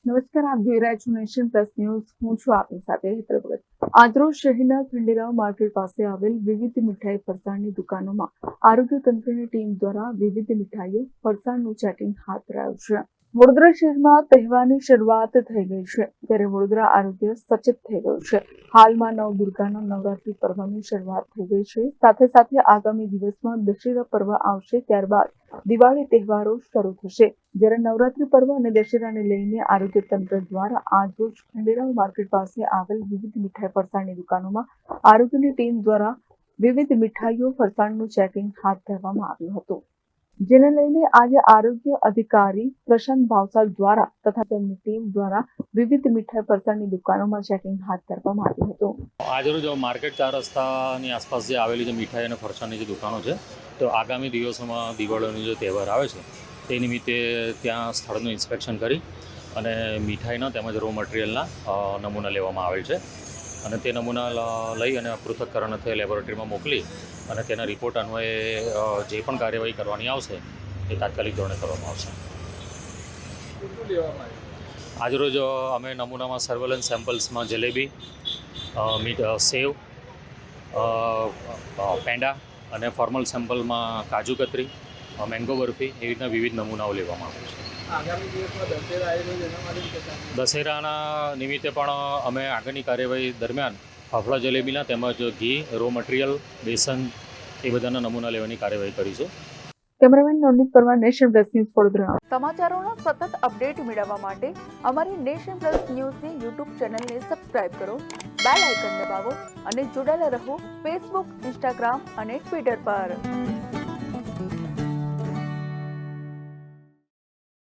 નમસ્કાર, આપ જોઈ રહ્યા છો નેશન પ્લસ ન્યૂઝ. હું છું આપની સાથે હેતલ ભગત. આજરોજ શહેરના ખંડેરાવ માર્કેટ પાસે આવેલ વિવિધ મીઠાઈ ફરસાણની દુકાનોમાં આરોગ્ય તંત્રની ટીમ દ્વારા વિવિધ મીઠાઈઓ ફરસાણનું ચેકિંગ હાથ ધરાયું છે. વડોદરા શહેરમાં તહેવારની શરૂઆત થઈ ગઈ છે, ત્યારે વડોદરા આરોગ્ય સચેત થઈ ગયું છે. હાલમાં નવદુર્ગાના નવરાત્રી પર્વની શરૂઆત થઈ ગઈ છે. સાથે સાથે આગામી દિવસમાં દશેરા પર્વ આવશે, ત્યારબાદ દિવાળી તહેવારો શરૂ થશે. જ્યારે નવરાત્રી પર્વ અને દશેરાને લઈને આરોગ્ય તંત્ર દ્વારા આજરોજ ખંડેરાવ માર્કેટ પાસે આવેલ વિવિધ મીઠાઈ ફરસાણની દુકાનોમાં આરોગ્યની ટીમ દ્વારા વિવિધ મીઠાઈઓ ફરસાણનું ચેકિંગ હાથ ધરવામાં આવ્યું હતું, જેને લઈને આજે આરોગ્ય અધિકારી પ્રશાંત ભાવસાર દ્વારા તથા તેમની ટીમ દ્વારા વિવિધ મીઠાઈ ફરસાણની દુકાનોમાં ચેકિંગ હાથ ધરવામાં આવ્યું હતું. આજરોજ માર્કેટ 4 રસ્તાની આસપાસ જે આવેલી જે મીઠાઈ અને ફરસાણની જે દુકાનો છે, તો આગામી દિવસોમાં દિવાળીનો જે તહેવાર આવે છે તે નિમિત્તે ત્યાં સ્થળનું ઇન્સ્પેક્શન કરી અને મીઠાઈના તેમજ રો મટીરિયલના નમૂના લેવામાં આવેલ છે અને તે નમૂના લઈ અને પૃથ્થકરણ થઈ લેબોરેટરીમાં મોકલી અને તેના રિપોર્ટ અન્વયે જે પણ કાર્યવાહી કરવાની આવશે એ તાત્કાલિક ધોરણે કરવામાં આવશે. આજરોજ અમે નમૂનામાં સર્વેલન્સ સેમ્પલ્સમાં જલેબી, સેવ, પેંડા અને ફોર્મલ સેમ્પલમાં કાજુ કતરી, મેંગો બરફી એવી રીતના વિવિધ નમૂનાઓ લેવામાં આવે છે. દશેરાના નિમિત્તે પણ અમે આગળની કાર્યવાહી દરમિયાન ફાફડા જલેબીના તેમજ ઘી, રો મટીરિયલ, બેસન એ બધાના નમૂના લેવાની કાર્યવાહી કરીશું. Cameraman Navneet Parmar, Nation Plus News, Vadodara. સમાચારોના સતત અપડેટ મેળવવા માટે અમારી નેશન પ્લસ ન્યૂઝની યુટ્યુબ ચેનલને સબસ્ક્રાઇબ કરો, બેલ આઇકન દબાવો અને જોડાયેલા રહો ફેસબુક, ઇન્સ્ટાગ્રામ અને ટ્વિટર પર.